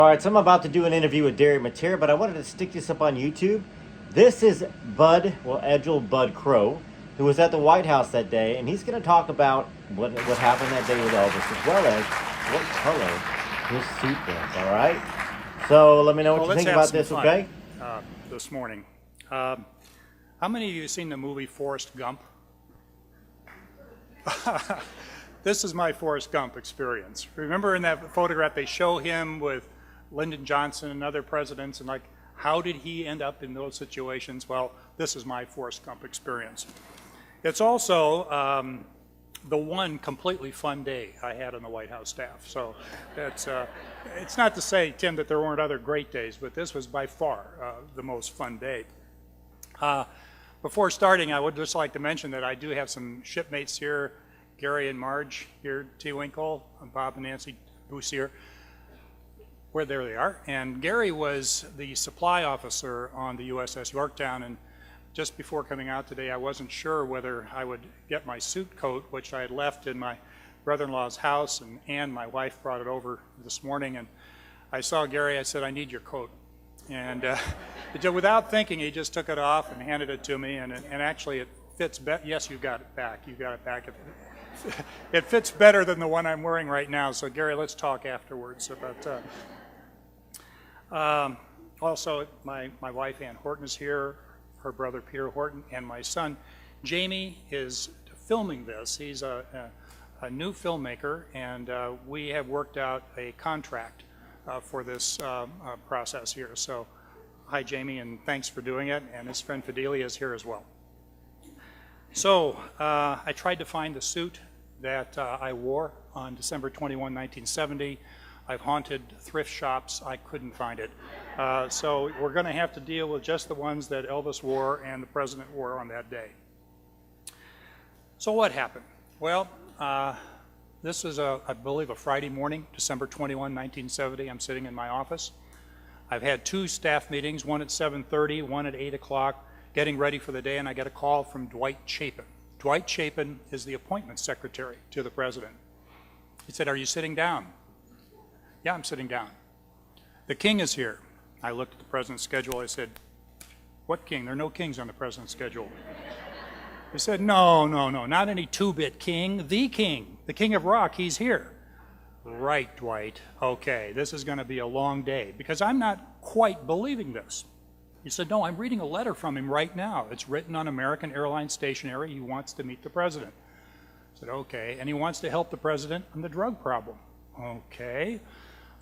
All right, so I'm about to do an interview with Derek Mateer, but I wanted to stick this up on YouTube. This is Edgel Bud Crow, who was at the White House that day, and he's going to talk about what happened that day with Elvis, as well as what color his suit was. All right. So let me know what Well, you let's think have about some this, fun okay? this morning. How many of you have seen the movie Forrest Gump? This is my Forrest Gump experience. Remember in that photograph they show him with Lyndon Johnson and other presidents, and like, how did he end up in those situations? Well, this is my Forrest Gump experience. It's also the one completely fun day I had on the White House staff. So it's not to say, Tim, that there weren't other great days, but this was by far the most fun day. Before starting, I would just like to mention that I do have some shipmates here, Gary and Marge here, T. Winkle, and Bob and Nancy Boussier. There they are. And Gary was the supply officer on the USS Yorktown, and just before coming out today, I wasn't sure whether I would get my suit coat, which I had left in my brother-in-law's house, and Ann, my wife, brought it over this morning, and I saw Gary. I said, I need your coat. And without thinking, he just took it off and handed it to me, and actually it fits better. Yes, you got it back. You got it back. It fits better than the one I'm wearing right now. So Gary, let's talk afterwards about. Also, my wife Ann Horton is here, her brother Peter Horton, and my son Jamie is filming this. He's a new filmmaker, and we have worked out a contract for this process here. So hi Jamie, and thanks for doing it, and his friend Fidelia is here as well. So I tried to find the suit that I wore on December 21, 1970. I've haunted thrift shops. I couldn't find it. So we're going to have to deal with just the ones that Elvis wore and the president wore on that day. So what happened? Well, this is, I believe, a Friday morning, December 21, 1970. I'm sitting in my office. I've had two staff meetings, one at 7:30, one at 8 o'clock, getting ready for the day, and I get a call from Dwight Chapin. Dwight Chapin is the appointments secretary to the president. He said, "Are you sitting down?" "Yeah, I'm sitting down." "The king is here." I looked at the president's schedule. I said, "What king? There are no kings on the president's schedule." He said, no, not any two-bit king. The king of rock, he's here." "Right, Dwight. Okay, this is going to be a long day," because I'm not quite believing this. He said, "No, I'm reading a letter from him right now. It's written on American Airlines stationery. He wants to meet the president." I said, "Okay, and he wants to help the president on the drug problem." "Okay.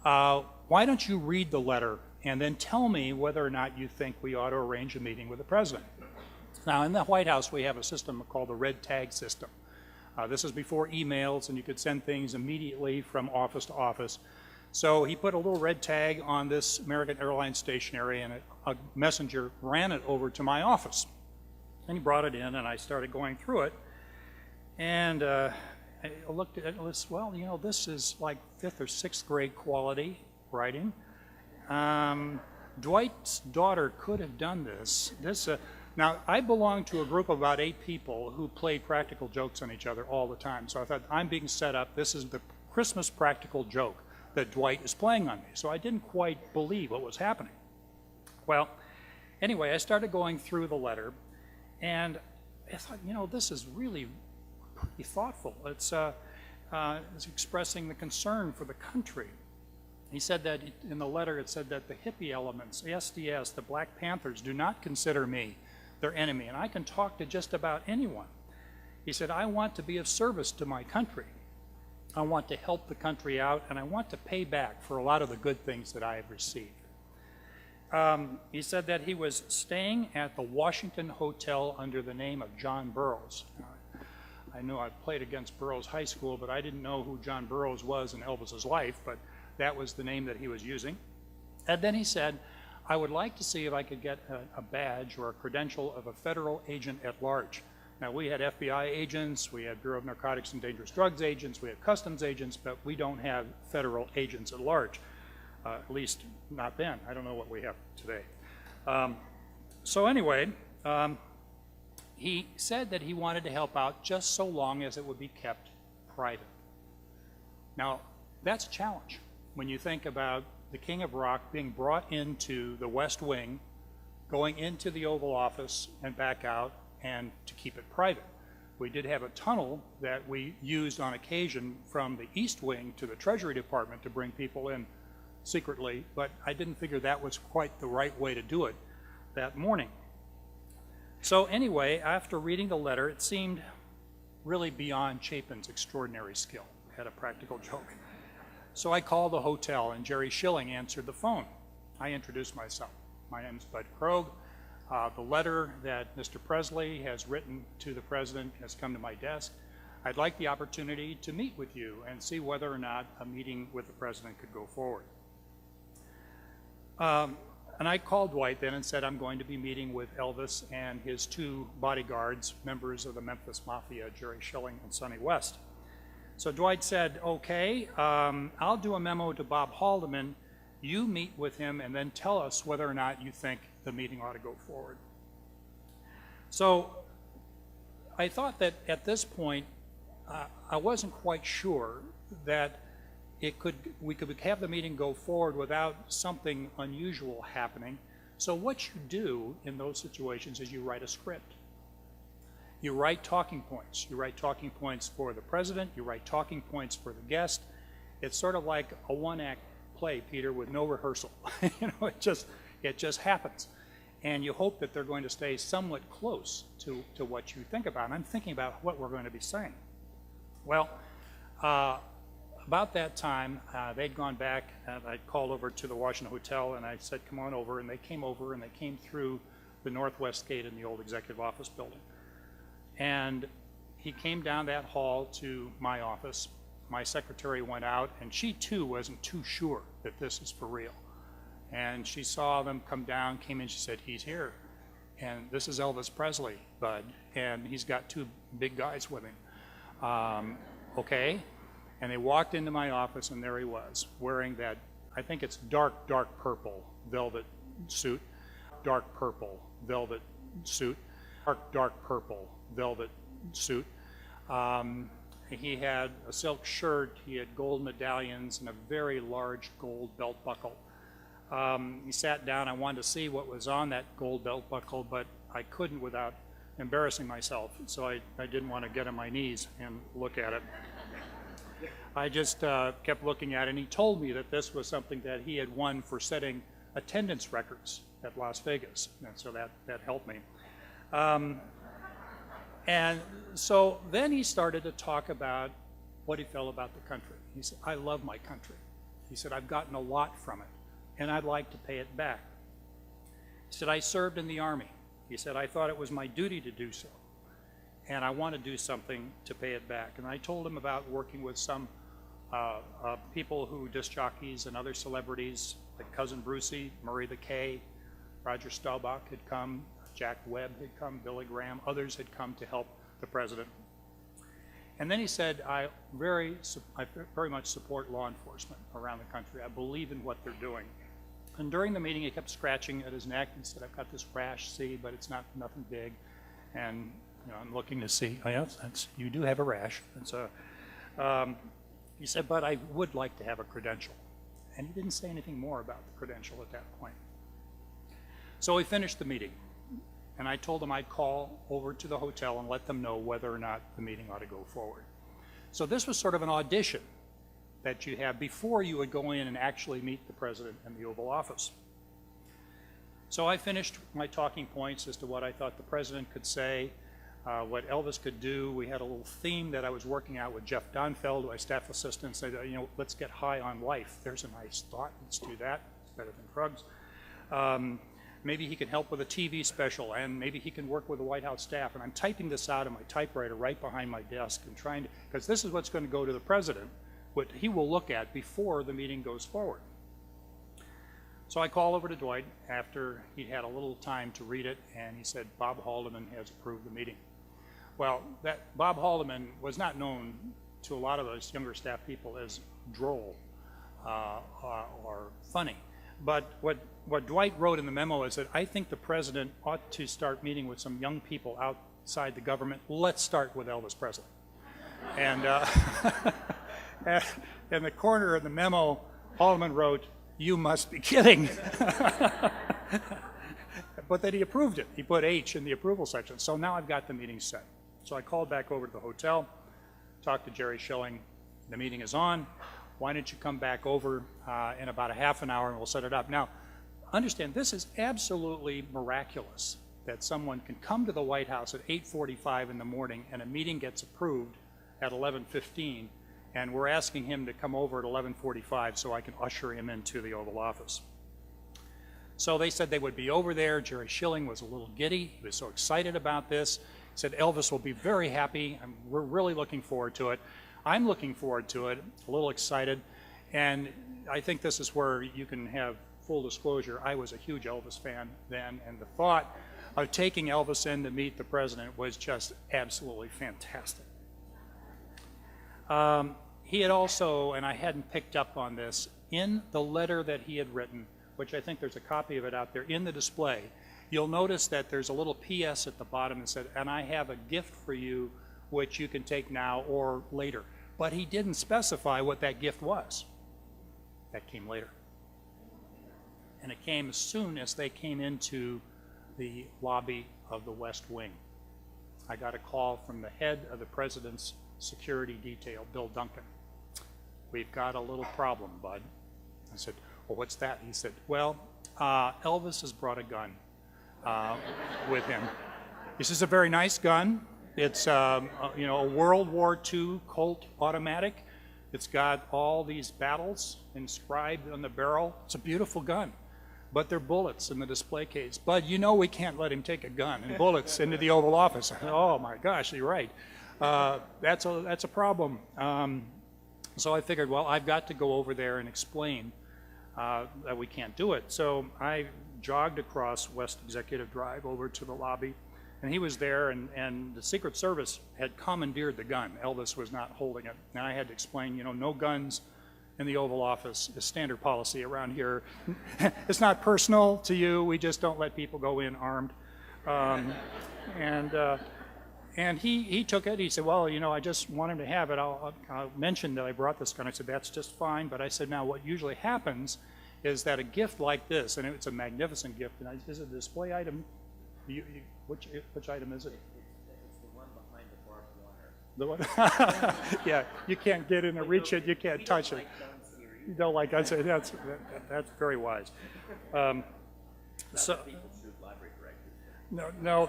Why don't you read the letter and then tell me whether or not you think we ought to arrange a meeting with the president?" Now, in the White House, we have a system called the red tag system. This is before emails, and you could send things immediately from office to office. So he put a little red tag on this American Airlines stationery, and a messenger ran it over to my office. And he brought it in, and I started going through it. And I looked at it and was, well, you know, this is like 5th or 6th grade quality writing. Dwight's daughter could have done this. Now, I belong to a group of about 8 people who played practical jokes on each other all the time. So I thought, I'm being set up. This is the Christmas practical joke that Dwight is playing on me. So I didn't quite believe what was happening. Well, anyway, I started going through the letter, and I thought, you know, this is really pretty thoughtful. It's expressing the concern for the country. He said that in the letter, it said that the hippie elements, SDS, the Black Panthers, do not consider me their enemy, and I can talk to just about anyone. He said, I want to be of service to my country. I want to help the country out, and I want to pay back for a lot of the good things that I have received. He said that he was staying at the Washington Hotel under the name of John Burroughs. I know I played against Burroughs High School, but I didn't know who John Burroughs was in Elvis's life, but that was the name that he was using. And then he said, I would like to see if I could get a badge or a credential of a federal agent at large. Now, we had FBI agents, we had Bureau of Narcotics and Dangerous Drugs agents, we had customs agents, but we don't have federal agents at large, at least not then. I don't know what we have today. So anyway, he said that he wanted to help out just so long as it would be kept private. Now, that's a challenge when you think about the King of Rock being brought into the West Wing, going into the Oval Office and back out, and to keep it private. We did have a tunnel that we used on occasion from the East Wing to the Treasury Department to bring people in secretly, but I didn't figure that was quite the right way to do it that morning. So anyway, after reading the letter, it seemed really beyond Chapin's extraordinary skill. Had a practical joke. So I called the hotel, and Jerry Schilling answered the phone. I introduced myself. My name is Bud Krogh. The letter that Mr. Presley has written to the President has come to my desk. I'd like the opportunity to meet with you and see whether or not a meeting with the President could go forward. And I called Dwight then and said, I'm going to be meeting with Elvis and his two bodyguards, members of the Memphis Mafia, Jerry Schilling and Sonny West. So Dwight said, okay, I'll do a memo to Bob Haldeman. You meet with him and then tell us whether or not you think the meeting ought to go forward. So I thought that at this point, I wasn't quite sure that we could have the meeting go forward without something unusual happening. So what you do in those situations is you write a script. You write talking points. You write talking points for the President. You write talking points for the guest. It's sort of like a one-act play, Peter, with no rehearsal. It just happens. And you hope that they're going to stay somewhat close to what you think about. And I'm thinking about what we're going to be saying. Well, about that time, they'd gone back, and I called over to the Washington Hotel, and I said, come on over, and they came over, and they came through the northwest gate in the old executive office building. And he came down that hall to my office. My secretary went out, and she too wasn't too sure that this is for real. And she saw them come down, came in, she said, he's here. And this is Elvis Presley, Bud, and he's got two big guys with him. Okay. And they walked into my office, and there he was, wearing that, I think it's dark purple velvet suit, dark purple velvet suit, dark purple velvet suit. He had a silk shirt, he had gold medallions, and a very large gold belt buckle. He sat down. I wanted to see what was on that gold belt buckle, but I couldn't without embarrassing myself, so I didn't want to get on my knees and look at it. I just kept looking at it, and he told me that this was something that he had won for setting attendance records at Las Vegas, and so that helped me. And so then he started to talk about what he felt about the country. He said, I love my country. He said, I've gotten a lot from it, and I'd like to pay it back. He said, I served in the Army. He said, I thought it was my duty to do so, and I want to do something to pay it back. And I told him about working with some people disc jockeys and other celebrities, like Cousin Brucey, Murray the K, Roger Staubach had come, Jack Webb had come, Billy Graham, others had come to help the President. And then he said, I very much support law enforcement around the country. I believe in what they're doing. And during the meeting, he kept scratching at his neck and said, I've got this rash, see, but it's nothing big. And I'm looking to see, oh, yes, you do have a rash. And so he said, but I would like to have a credential. And he didn't say anything more about the credential at that point. So we finished the meeting. And I told him I'd call over to the hotel and let them know whether or not the meeting ought to go forward. So this was sort of an audition that you have before you would go in and actually meet the President in the Oval Office. So I finished my talking points as to what I thought the President could say, what Elvis could do. We had a little theme that I was working out with Jeff Donfeld, my staff assistant, said, let's get high on life. There's a nice thought. Let's do that. It's better than drugs. Maybe he can help with a TV special, and maybe he can work with the White House staff. And I'm typing this out on my typewriter right behind my desk and trying to, because this is what's going to go to the President, what he will look at before the meeting goes forward. So I call over to Dwight after he'd had a little time to read it, and he said, Bob Haldeman has approved the meeting. Well, that Bob Haldeman was not known to a lot of those younger staff people as droll or funny. But what Dwight wrote in the memo is that I think the President ought to start meeting with some young people outside the government. Let's start with Elvis Presley. And in the corner of the memo, Haldeman wrote, You must be kidding. But then he approved it. He put H in the approval section. So now I've got the meeting set. So I called back over to the hotel, talked to Jerry Schilling. The meeting is on. Why don't you come back over in about a half an hour and we'll set it up. Now, understand, this is absolutely miraculous that someone can come to the White House at 8:45 in the morning and a meeting gets approved at 11:15, and we're asking him to come over at 11:45 so I can usher him into the Oval Office. So they said they would be over there. Jerry Schilling was a little giddy. He was so excited about this. He said, Elvis will be very happy. We're really looking forward to it. I'm looking forward to it, a little excited. And I think this is where you can have full disclosure. I was a huge Elvis fan then, and the thought of taking Elvis in to meet the president was just absolutely fantastic. He had also, and I hadn't picked up on this, in the letter that he had written, which I think there's a copy of it out there in the display, you'll notice that there's a little PS at the bottom that said, and I have a gift for you which you can take now or later. But he didn't specify what that gift was. That came later. And it came as soon as they came into the lobby of the West Wing. I got a call from the head of the president's security detail, Bill Duncan. We've got a little problem, bud. I said, well, what's that? He said, well, Elvis has brought a gun with him. This is a very nice gun. It's a World War II Colt automatic. It's got all these battles inscribed on the barrel. It's a beautiful gun, but they're bullets in the display case. But you know we can't let him take a gun and bullets into the Oval Office. Oh my gosh, you're right. That's a problem. So I figured, well, I've got to go over there and explain that we can't do it. So I jogged across West Executive Drive over to the lobby, and he was there, and the Secret Service had commandeered the gun. Elvis was not holding it. And I had to explain, no guns in the Oval Office is standard policy around here. It's not personal to you. We just don't let people go in armed. And he took it. He said, well, I just want him to have it. I'll mention that I brought this gun. I said, that's just fine. But I said, now what usually happens is that a gift like this, and it's a magnificent gift, and is it a display item? Which item is it? It's the one behind the barbed wire. The one? Yeah, you can't get in and reach it. You can't touch it. You don't like guns. That's very wise. So. No,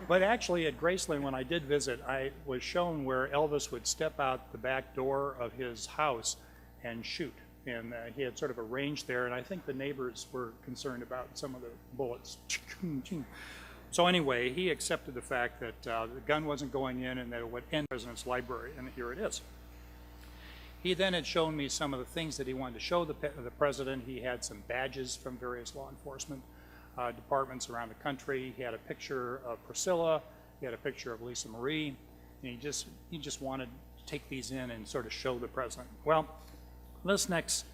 but actually at Graceland, when I did visit, I was shown where Elvis would step out the back door of his house and shoot. And he had sort of a range there, and I think the neighbors were concerned about some of the bullets. So anyway, he accepted the fact that the gun wasn't going in and that it would end the president's library, and here it is. He then had shown me some of the things that he wanted to show the president. He had some badges from various law enforcement departments around the country. He had a picture of Priscilla. He had a picture of Lisa Marie. And he just wanted to take these in and sort of show the president. Well, this next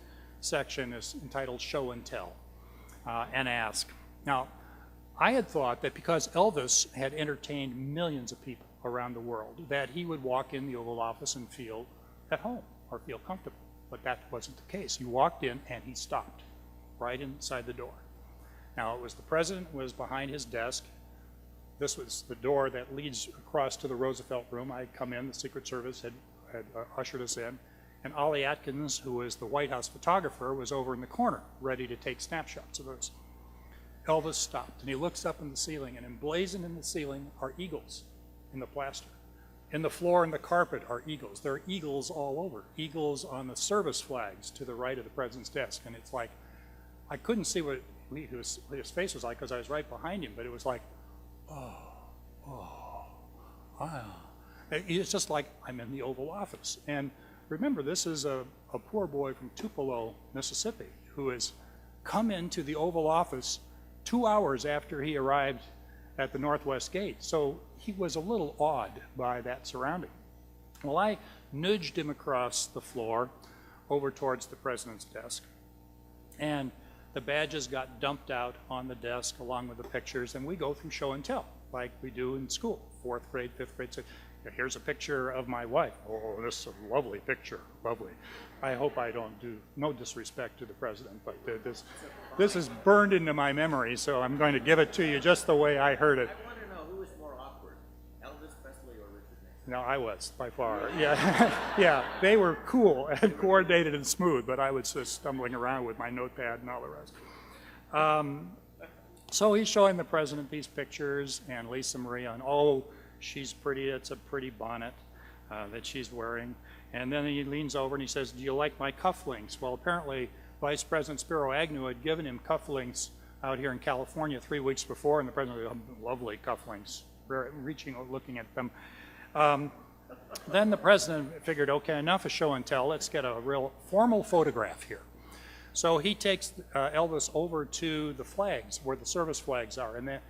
section is entitled Show and Tell and Ask. Now, I had thought that because Elvis had entertained millions of people around the world, that he would walk in the Oval Office and feel at home or feel comfortable. But that wasn't the case. He walked in and he stopped right inside the door. Now, it was the president was behind his desk. This was the door that leads across to the Roosevelt room. I had come in, the Secret Service had ushered us in, and Ollie Atkins, who was the White House photographer, was over in the corner, ready to take snapshots of us. Elvis stopped, and he looks up in the ceiling, and emblazoned in the ceiling are eagles in the plaster. In the floor and the carpet are eagles. There are eagles all over, eagles on the service flags to the right of the president's desk, and it's like, I couldn't see what his face was like because I was right behind him, but it was like, wow. It's just like I'm in the Oval Office. And remember, this is a poor boy from Tupelo, Mississippi, who has come into the Oval Office 2 hours after he arrived at the Northwest Gate. So he was a little awed by that surrounding. Well, I nudged him across the floor over towards the president's desk, and the badges got dumped out on the desk along with the pictures, and we go through show and tell like we do in school, 4th grade, 5th grade. Here's a picture of my wife. Oh, this is a lovely picture, lovely. I hope I don't do, no disrespect to the president, but this is burned into my memory, so I'm going to give it to you just the way I heard it. I want to know who was more awkward, Elvis Presley or Richard Nixon? No, I was, by far. Yeah, yeah, they were cool and coordinated and smooth, but I was just stumbling around with my notepad and all the rest. So he's showing the president these pictures, and Lisa Maria, and oh, she's pretty, it's a pretty bonnet that she's wearing. And then he leans over and he says, do you like my cufflinks? Well, apparently Vice President Spiro Agnew had given him cufflinks out here in California 3 weeks before, and the president said, oh, lovely cufflinks, reaching, looking at them. Then the president figured, okay, enough of show and tell, let's get a real formal photograph here. So he takes Elvis over to the flags, where the service flags are, and then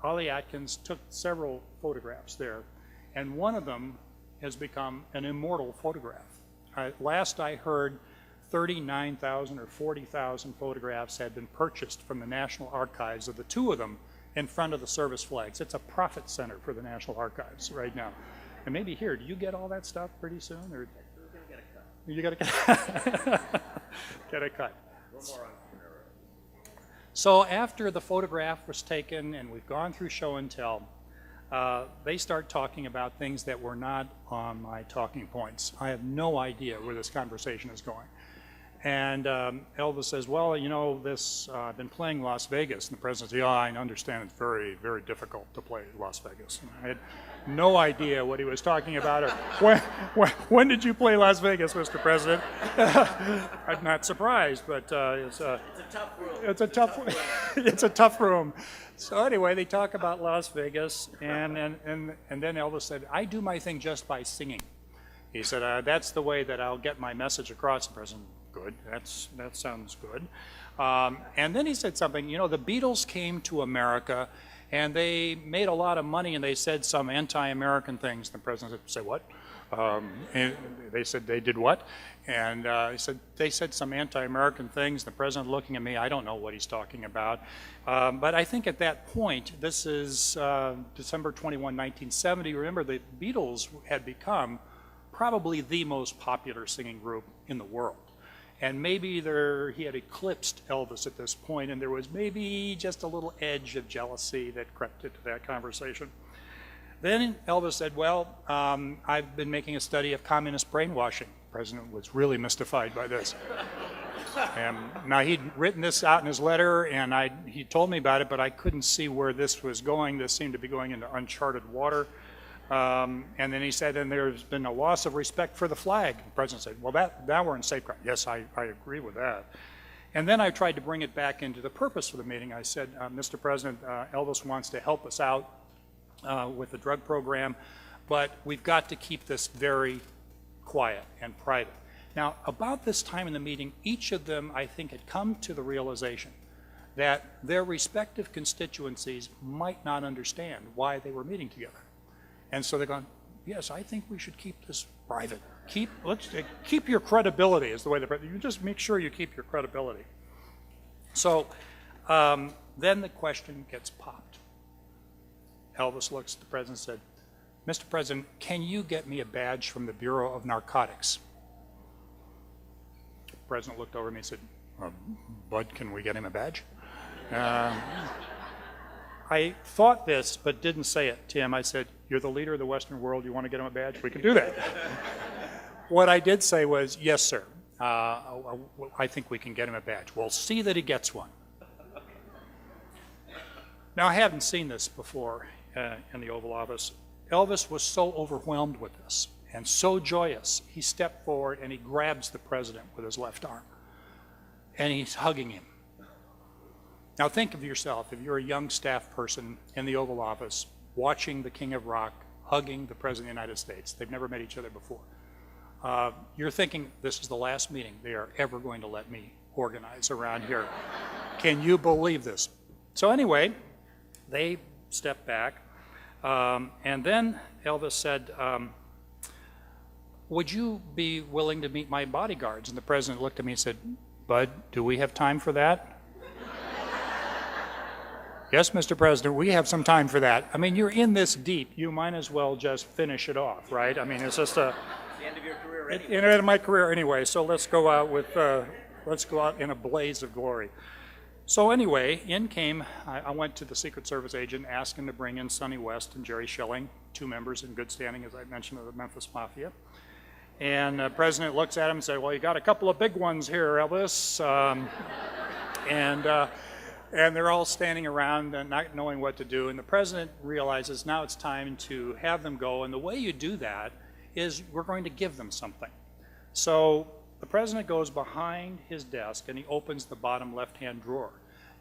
Ollie Atkins took several photographs there, and one of them has become an immortal photograph. Last I heard, 39,000 or 40,000 photographs had been purchased from the National Archives of the two of them in front of the service flags. It's a profit center for the National Archives right now. And maybe here, do you get all that stuff pretty soon? Or We're going to get a cut. you got to get a cut. We're more entrepreneurial. So after the photograph was taken and we've gone through show and tell, they start talking about things that were not on my talking points. I have no idea where this conversation is going. And Elvis says, well, you know, I've been playing Las Vegas. And the president says, yeah, I understand it's very, very difficult to play Las Vegas. And I had no idea what he was talking about. Or when did you play Las Vegas, Mr. President? I'm not surprised, but it's a tough room. It's a tough it's a tough room. So anyway, they talk about Las Vegas, and then Elvis said, I do my thing just by singing. He said, that's the way that I'll get my message across. The president, good, that sounds good. And then he said something, you know, the Beatles came to America and they made a lot of money and they said some anti-American things. The president said, say what? And they said, they did what? And he said, they said some anti-American things. The president looking at me, I don't know what he's talking about. But I think at that point, this is December 21, 1970. Remember, the Beatles had become probably the most popular singing group in the world. And maybe he had eclipsed Elvis at this point, and there was maybe just a little edge of jealousy that crept into that conversation. Then Elvis said, well, I've been making a study of communist brainwashing. The president was really mystified by this. And now he'd written this out in his letter, and he told me about it, but I couldn't see where this was going. This seemed to be going into uncharted water. And then he said, and there's been a loss of respect for the flag. The president said, well, that we're in safeguard. Yes, I agree with that. And then I tried to bring it back into the purpose of the meeting. I said, Mr. President, Elvis wants to help us out with the drug program, but we've got to keep this very quiet and private. Now, about this time in the meeting, each of them, I think, had come to the realization that their respective constituencies might not understand why they were meeting together. And so they're going, yes, I think we should keep this private. Keep your credibility is the way you just make sure you keep your credibility. So then the question gets popped. Elvis looks at the president and said, Mr. President, can you get me a badge from the Bureau of Narcotics? The president looked over at me and said, Bud, can we get him a badge? I thought this, but didn't say it to him. I said, you're the leader of the Western world. You want to get him a badge? We can do that. What I did say was, yes, sir. I think we can get him a badge. We'll see that he gets one. Now, I haven't seen this before in the Oval Office. Elvis was so overwhelmed with this and so joyous, he stepped forward and he grabs the president with his left arm. And he's hugging him. Now think of yourself, if you're a young staff person in the Oval Office, watching the King of Rock, hugging the President of the United States. They've never met each other before. You're thinking, this is the last meeting they are ever going to let me organize around here. Can you believe this? So anyway, they stepped back, and then Elvis said, would you be willing to meet my bodyguards? And the President looked at me and said, Bud, do we have time for that? Yes, Mr. President, we have some time for that. I mean, you're in this deep. You might as well just finish it off, right? I mean, it's just The end of your career the anyway. end of my career anyway. So let's go out in a blaze of glory. So anyway, in came, I went to the Secret Service agent asking to bring in Sonny West and Jerry Schilling, 2 members in good standing, as I mentioned, of the Memphis Mafia. And the president looks at him and says, well, you got a couple of big ones here, Elvis. And they're all standing around and not knowing what to do. And the president realizes now it's time to have them go. And the way you do that is we're going to give them something. So the president goes behind his desk and he opens the bottom left-hand drawer.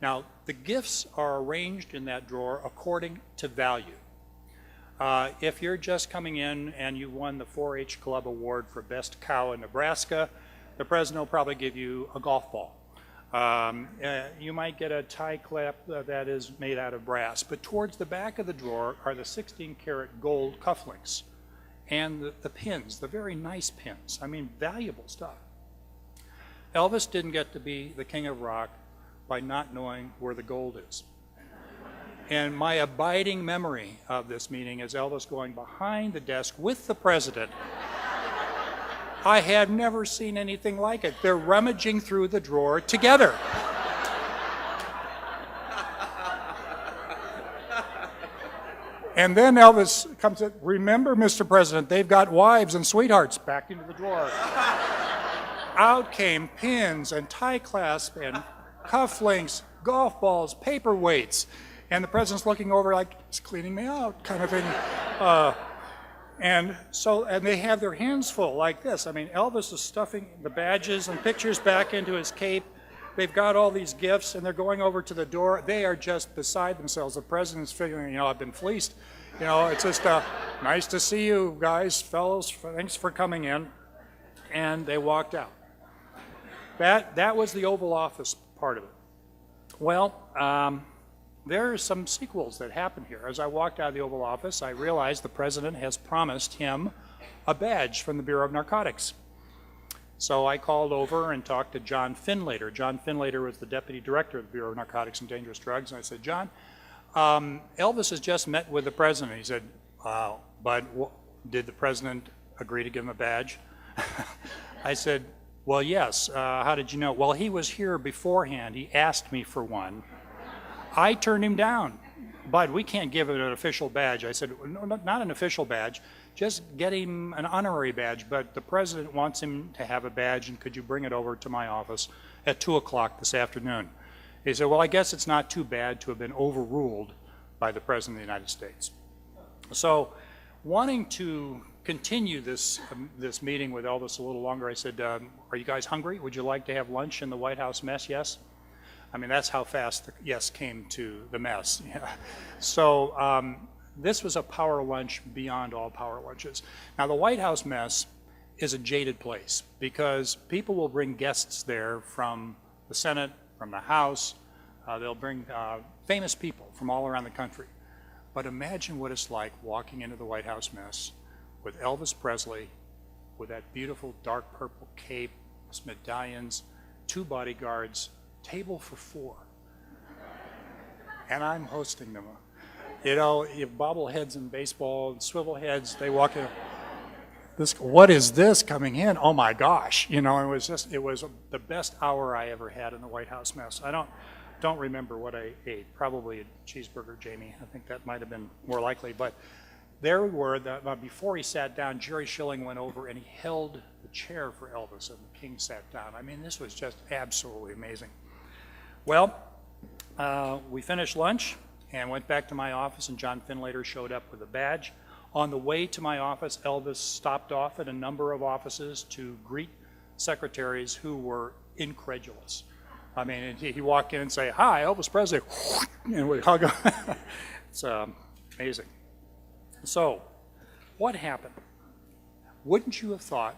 Now, the gifts are arranged in that drawer according to value. If you're just coming in and you won the 4-H Club Award for Best Cow in Nebraska, the president will probably give you a golf ball. You might get a tie clip that is made out of brass, but towards the back of the drawer are the 16-karat gold cufflinks and the pins, the very nice pins. I mean, valuable stuff. Elvis didn't get to be the king of rock by not knowing where the gold is. And my abiding memory of this meeting is Elvis going behind the desk with the president. I had never seen anything like it. They're rummaging through the drawer together. And then Elvis comes in, remember, Mr. President, they've got wives and sweethearts, back into the drawer. Out came pins and tie clasp and cufflinks, golf balls, paperweights. And the president's looking over like, he's cleaning me out, kind of thing. And they have their hands full like this. I mean, Elvis is stuffing the badges and pictures back into his cape. They've got all these gifts, and they're going over to the door. They are just beside themselves. The president's figuring, I've been fleeced. It's just nice to see you guys, fellows. Thanks for coming in. And they walked out. That was the Oval Office part of it. Well, there are some sequels that happen here. As I walked out of the Oval Office, I realized the president has promised him a badge from the Bureau of Narcotics. So I called over and talked to John Finlater. John Finlater was the deputy director of the Bureau of Narcotics and Dangerous Drugs. And I said, John, Elvis has just met with the president. He said, wow, but did the president agree to give him a badge? I said, well, yes. How did you know? Well, he was here beforehand. He asked me for one. I turned him down. Bud, we can't give him an official badge. I said, no, not an official badge. Just get him an honorary badge. But the president wants him to have a badge, and could you bring it over to my office at 2 o'clock this afternoon? He said, well, I guess it's not too bad to have been overruled by the President of the United States. So wanting to continue this meeting with Elvis a little longer, I said, are you guys hungry? Would you like to have lunch in the White House mess? Yes? I mean, that's how fast the yes came to the mess. Yeah. So this was a power lunch beyond all power lunches. Now, the White House mess is a jaded place because people will bring guests there from the Senate, from the House. They'll bring famous people from all around the country. But imagine what it's like walking into the White House mess with Elvis Presley, with that beautiful dark purple cape, his medallions, 2 bodyguards, table for 4. And I'm hosting them. You have bobbleheads in baseball, and swivel heads, they walk in. What is this coming in? Oh my gosh. It was the best hour I ever had in the White House mess. I don't remember what I ate. Probably a cheeseburger, Jamie. I think that might have been more likely. But there we were. Before he sat down, Jerry Schilling went over and he held the chair for Elvis, and the king sat down. I mean, this was just absolutely amazing. Well, we finished lunch and went back to my office, and John Finlater showed up with a badge. On the way to my office, Elvis stopped off at a number of offices to greet secretaries who were incredulous. I mean, he walked in and say, hi, Elvis Presley, and we'd hug him. It's amazing. So, what happened? Wouldn't you have thought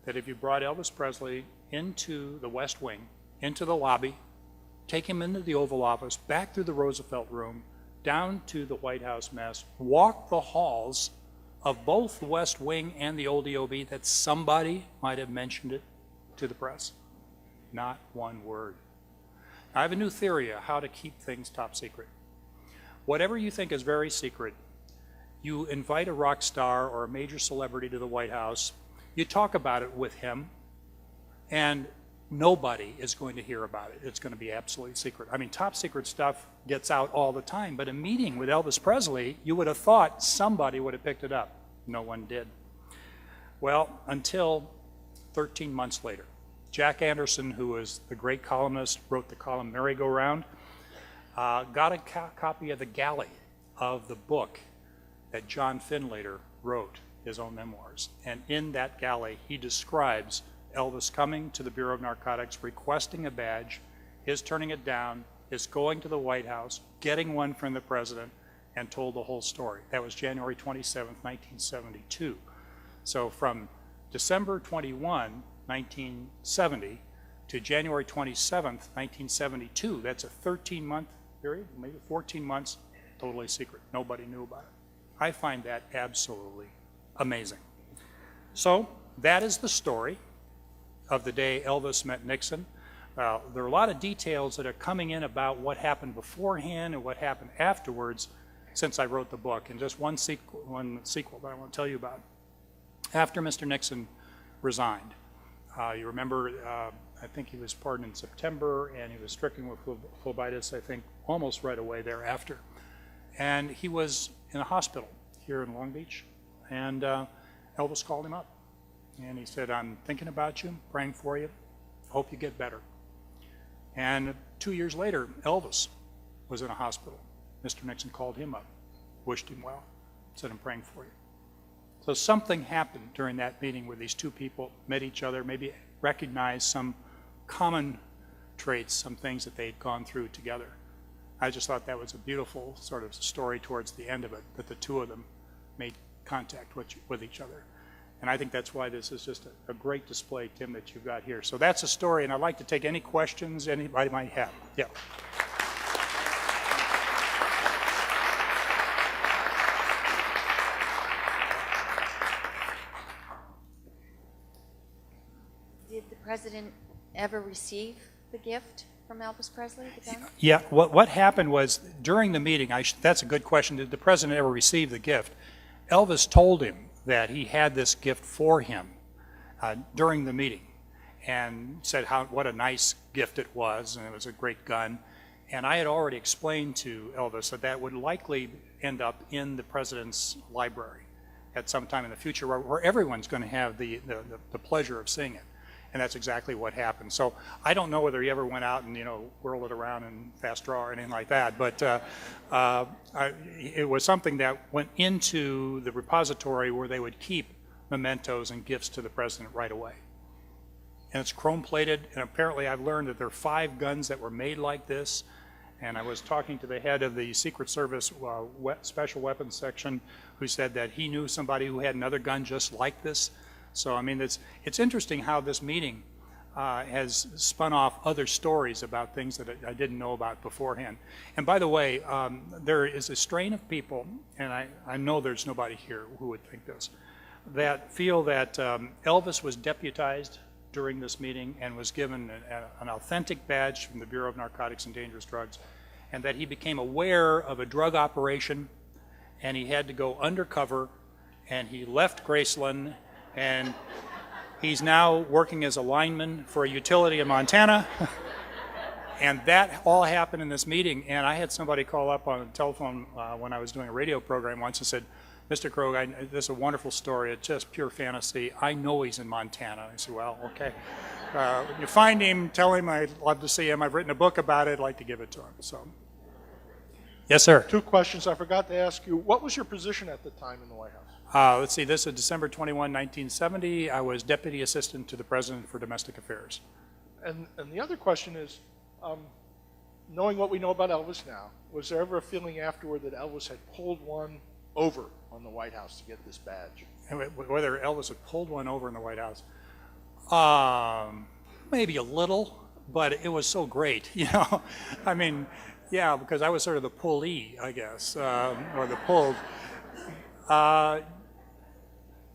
that if you brought Elvis Presley into the West Wing, into the lobby, take him into the Oval Office, back through the Roosevelt Room, down to the White House mess, walk the halls of both the West Wing and the old EOB, that somebody might have mentioned it to the press? Not one word. I have a new theory of how to keep things top secret. whatever you think is very secret, you invite a rock star or a major celebrity to the White House, you talk about it with him, and nobody is going to hear about it. It's going to be absolutely secret. I mean, top secret stuff gets out all the time, but a meeting with Elvis Presley, you would have thought somebody would have picked it up. No one did. Well, until 13 months later. Jack Anderson, who was the great columnist, wrote the column Merry-Go-Round, got a copy of the galley of the book that John Findlater wrote, his own memoirs. And in that galley, he describes Elvis coming to the Bureau of Narcotics, requesting a badge, his turning it down, his going to the White House, getting one from the president, and told the whole story. That was January 27th, 1972. So from December 21, 1970 to January 27th, 1972, that's a 13-month period, maybe 14 months, totally secret. Nobody knew about it. I find that absolutely amazing. So that is the story of the day Elvis met Nixon. There are a lot of details that are coming in about what happened beforehand and what happened afterwards since I wrote the book, and just one sequel that I want to tell you about. After Mr. Nixon resigned, you remember, I think he was pardoned in September, and he was stricken with phlebitis, I think, almost right away thereafter. And he was in a hospital here in Long Beach, and Elvis called him up. And he said, I'm thinking about you, praying for you, hope you get better. And 2 years later, Elvis was in a hospital. Mr. Nixon called him up, wished him well, said, I'm praying for you. So something happened during that meeting where these two people met each other, maybe recognized some common traits, some things that they'd gone through together. I just thought that was a beautiful sort of story towards the end of it, that the two of them made contact with each other. And I think that's why this is just a great display, Tim, that you've got here. So that's a story, and I'd like to take any questions anybody might have. Yeah. Did the president ever receive the gift from Elvis Presley, the gun? Yeah, what happened was during the meeting, that's a good question, did the president ever receive the gift? Elvis told him that he had this gift for him during the meeting, and said what a nice gift it was, and it was a great gun. And I had already explained to Elvis that that would likely end up in the president's library at some time in the future, where everyone's going to have the pleasure of seeing it. And that's exactly what happened. So I don't know whether he ever went out and, whirled it around in fast draw or anything like that, but it was something that went into the repository where they would keep mementos and gifts to the president right away. And it's chrome plated, and apparently I've learned that there are 5 guns that were made like this. And I was talking to the head of the Secret Service Special Weapons Section, who said that he knew somebody who had another gun just like this. So, I mean, it's interesting how this meeting has spun off other stories about things that I didn't know about beforehand. And by the way, there is a strain of people, and I know there's nobody here who would think this, that feel that Elvis was deputized during this meeting and was given an authentic badge from the Bureau of Narcotics and Dangerous Drugs, and that he became aware of a drug operation, and he had to go undercover, and he left Graceland, and he's now working as a lineman for a utility in Montana. And that all happened in this meeting. And I had somebody call up on the telephone when I was doing a radio program once and said, Mr. Krogh, this is a wonderful story. It's just pure fantasy. I know he's in Montana. I said, well, okay. When you find him, tell him I'd love to see him. I've written a book about it. I'd like to give it to him. So, yes, sir. 2 questions I forgot to ask you. What was your position at the time in the White House? Let's see, this is December 21, 1970. I was Deputy Assistant to the President for Domestic Affairs. And the other question is, knowing what we know about Elvis now, was there ever a feeling afterward that Elvis had pulled one over on the White House to get this badge? And whether Elvis had pulled one over in the White House? Maybe a little, but it was so great, I mean, yeah, because I was sort of the pullee, I guess, or the pulled.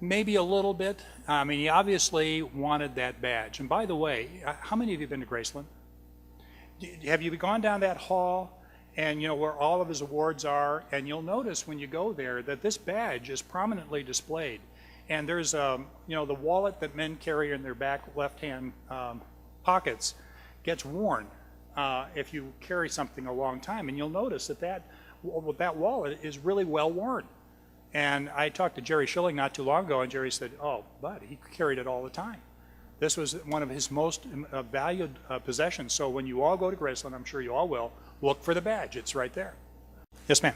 Maybe a little bit. I mean, he obviously wanted that badge. And by the way, how many of you have been to Graceland? Have you gone down that hall and you know where all of his awards are, and you'll notice when you go there that this badge is prominently displayed. And there's, you know, the wallet that men carry in their back left-hand pockets gets worn if you carry something a long time, and you'll notice that that wallet is really well worn. And I talked to Jerry Schilling not too long ago, and Jerry said, "Oh, Bud, he carried it all the time." This was one of his most valued possessions. So when you all go to Graceland, I'm sure you all will, look for the badge. It's right there. Yes, ma'am.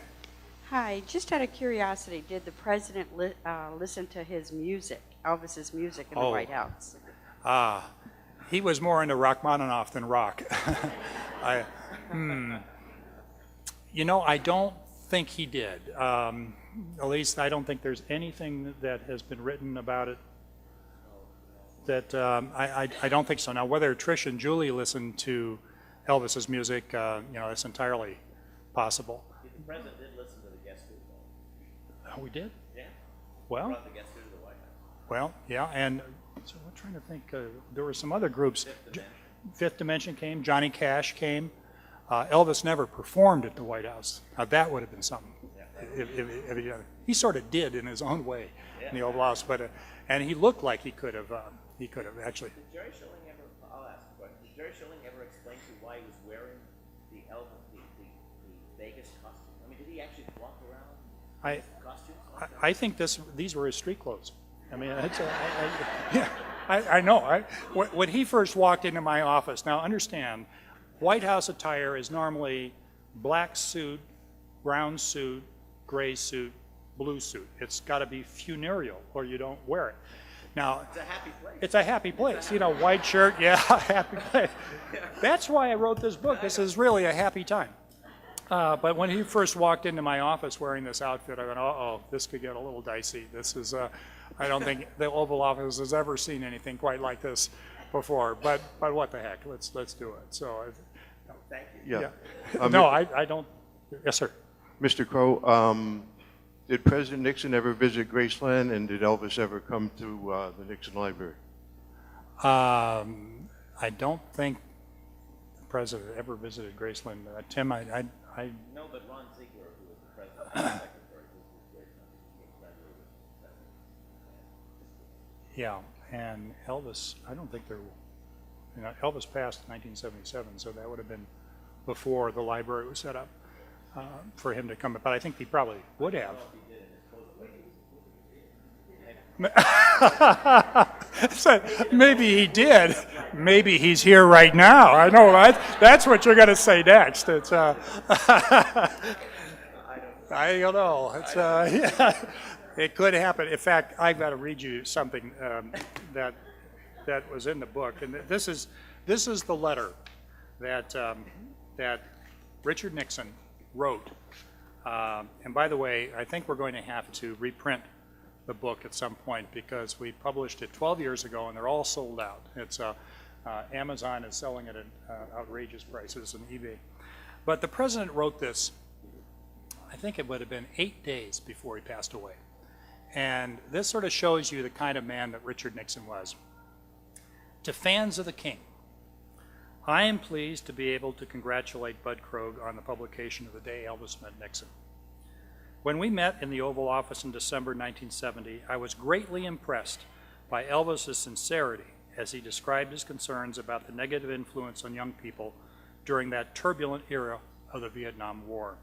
Hi, just out of curiosity, did the president listen to his music, Elvis's music in the White House? He was more into Rachmaninoff than rock. You know, I don't think he did. At least I don't think there's anything that has been written about it that I don't think so. Now, whether Trish and Julie listened to Elvis's music, you know, that's entirely possible. The president did listen to the guest speaker. Oh, we did? Yeah. Well, Brought the guest speaker to the White House. well, yeah, and so I'm trying to think. There were some other groups. Fifth Dimension came. Johnny Cash came. Elvis never performed at the White House. Now, that would have been something. If he sort of did in his own way in the Oval Office, but and he looked like he could have actually. Did Jerry Schilling ever? I'll ask a question. Did Jerry Schilling ever explain to you why he was wearing the Vegas costume? I mean, did he actually walk around in costumes? I think these were his street clothes. I mean, I know. When he first walked into my office, now understand, White House attire is normally black suit, brown suit, gray suit, blue suit. It's got to be funereal or you don't wear it. Now, It's a happy place. it's a happy place. You know, white shirt, yeah, happy place. That's why I wrote this book. This is really a happy time. But when he first walked into my office wearing this outfit, I went, uh-oh, this could get a little dicey. This is, I don't think the Oval Office has ever seen anything quite like this before. But what the heck? Let's do it. So, Thank you. Yeah. no, I don't. Yes, sir. Mr. Crow, did President Nixon ever visit Graceland, and did Elvis ever come to the Nixon Library? I don't think the president ever visited Graceland. Tim, I No, but Ron Ziegler, who was the president's secretary, who was great, he graduated with the president. yeah, and Elvis, I don't think there, you know, Elvis passed in 1977, so that would have been before the library was set up for him to come. But I think he probably would have. So maybe he did. Maybe he's here right now. I know, right? That's what you're going to say next. It's I don't know. It's yeah, it could happen. In fact, I've got to read you something that was in the book, and this is the letter that that Richard Nixon wrote. And by the way, I think we're going to have to reprint the book at some point because we published it 12 years ago and they're all sold out. It's Amazon is selling it at outrageous prices and eBay. But the president wrote this, I think it would have been 8 days before he passed away. And this sort of shows you the kind of man that Richard Nixon was. To fans of the King, I am pleased to be able to congratulate Bud Krogh on the publication of The Day Elvis Met Nixon. When we met in the Oval Office in December 1970, I was greatly impressed by Elvis's sincerity as he described his concerns about the negative influence on young people during that turbulent era of the Vietnam War.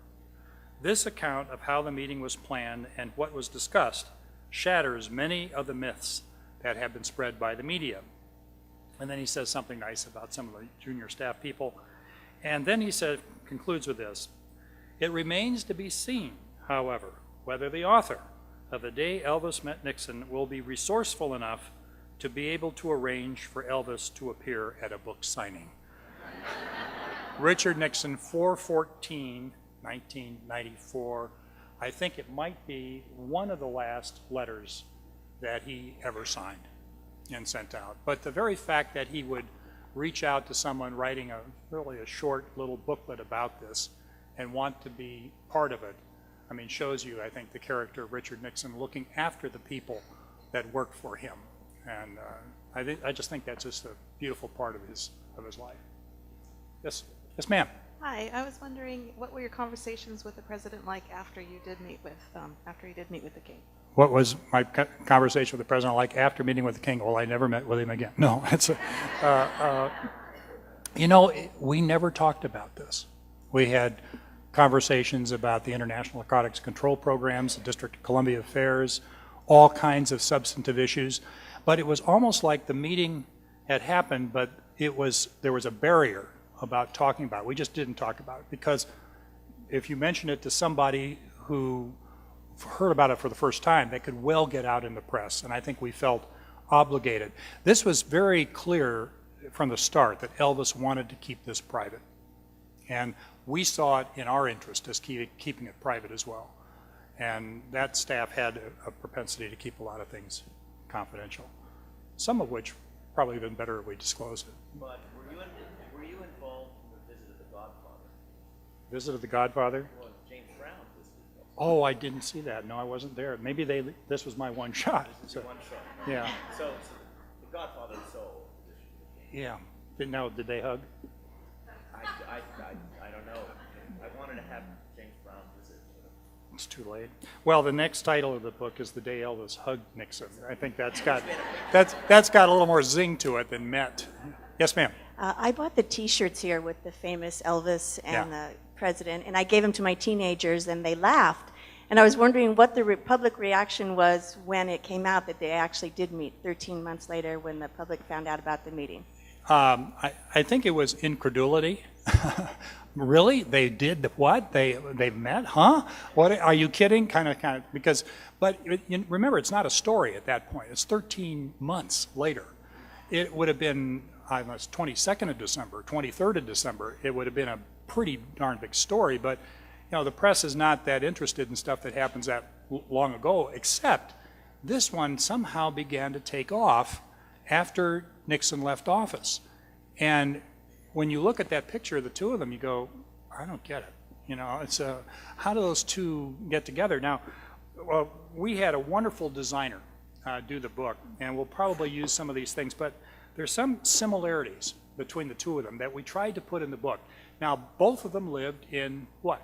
This account of how the meeting was planned and what was discussed shatters many of the myths that have been spread by the media. And then he says something nice about some of the junior staff people. And then he concludes with this: it remains to be seen, however, whether the author of The Day Elvis Met Nixon will be resourceful enough to be able to arrange for Elvis to appear at a book signing. Richard Nixon, 4/14/1994. I think it might be one of the last letters that he ever signed and sent out. But the very fact that he would reach out to someone writing really a short little booklet about this and want to be part of it, I mean, shows you, I think, the character of Richard Nixon looking after the people that worked for him. And I just think that's just a beautiful part of his life. Yes, ma'am. Hi, I was wondering, what were your conversations with the president like after you did meet with the king? What was my conversation with the president like after meeting with the king? Well, I never met with him again. No, it's we never talked about this. We had conversations about the International Narcotics Control Programs, the District of Columbia Affairs, all kinds of substantive issues. But it was almost like the meeting had happened, but there was a barrier about talking about it. We just didn't talk about it because if you mention it to somebody who heard about it for the first time, they could well get out in the press, and I think we felt obligated. This was very clear from the start that Elvis wanted to keep this private, and we saw it in our interest as keeping it private as well. And that staff had a propensity to keep a lot of things confidential, some of which probably have been better if we disclosed it. But were you involved in the visit of the Godfather? Visit of the Godfather? Well, James Brown visited us. Oh, I didn't see that. No, I wasn't there. Maybe this was my one shot. This is your one shot. Yeah. So the Godfather soul position became. Yeah. Did they hug? I don't know. I wanted to have James Brown visit. It's too late. Well, the next title of the book is The Day Elvis Hugged Nixon. I think that's got a little more zing to it than met. Yes, ma'am. I bought the T-shirts here with the famous Elvis and Yeah. the president, and I gave them to my teenagers, and they laughed. And I was wondering what the public reaction was when it came out that they actually did meet 13 months later when the public found out about the meeting. I think it was incredulity. Really? They did what? They met? Huh? What? Are you kidding? Kind of. Because, but remember, it's not a story at that point. It's 13 months later. It would have been, I don't know, it's 22nd of December, 23rd of December. It would have been a pretty darn big story. But, the press is not that interested in stuff that happens that long ago, except this one somehow began to take off after Nixon left office. And when you look at that picture of the two of them, you go, I don't get it. It's how do those two get together? Now, well, we had a wonderful designer do the book, and we'll probably use some of these things, but there's some similarities between the two of them that we tried to put in the book. Now, both of them lived in what?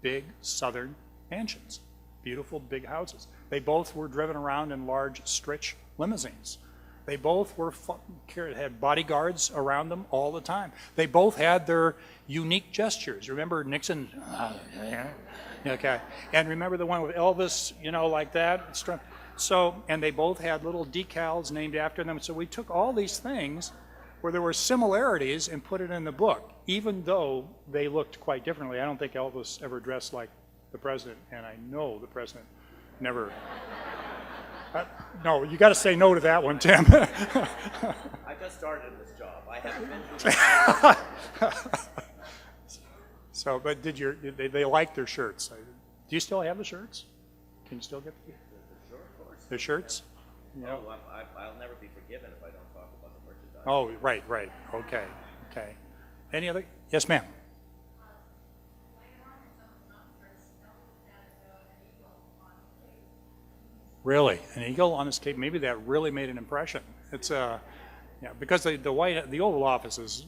Big southern mansions, beautiful big houses. They both were driven around in large Stritch limousines. They both had bodyguards around them all the time. They both had their unique gestures. Remember Nixon? Okay. And remember the one with Elvis, like that? So, and they both had little decals named after them. So we took all these things where there were similarities and put it in the book, even though they looked quite differently. I don't think Elvis ever dressed like the president, and I know the president never. No, you got to say no to that one, Tim. I just started in this job. I haven't been through So, but they liked their shirts. Do you still have the shirts? Can you still get the shirts? No. Oh, I'll never be forgiven if I don't talk about the merchandise. Oh, right. Okay. Any other? Yes, ma'am. Really, an eagle on his cape? Maybe that really made an impression. It's because the Oval Office is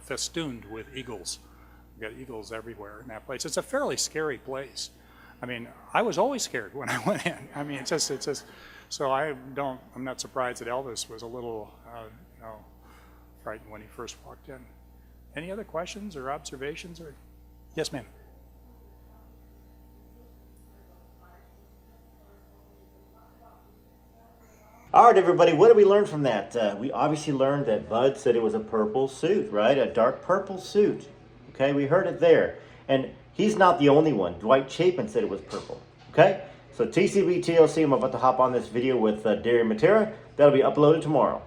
festooned with eagles. We've got eagles everywhere in that place. It's a fairly scary place. I mean, I was always scared when I went in. I mean, it's just. So I'm not surprised that Elvis was a little frightened when he first walked in. Any other questions or observations? Or yes, ma'am. All right, everybody, what did we learn from that? We obviously learned that Bud said it was a purple suit, right? A dark purple suit. Okay, we heard it there. And he's not the only one. Dwight Chapin said it was purple. Okay? So TCB TLC, I'm about to hop on this video with Darren Matera. That'll be uploaded tomorrow.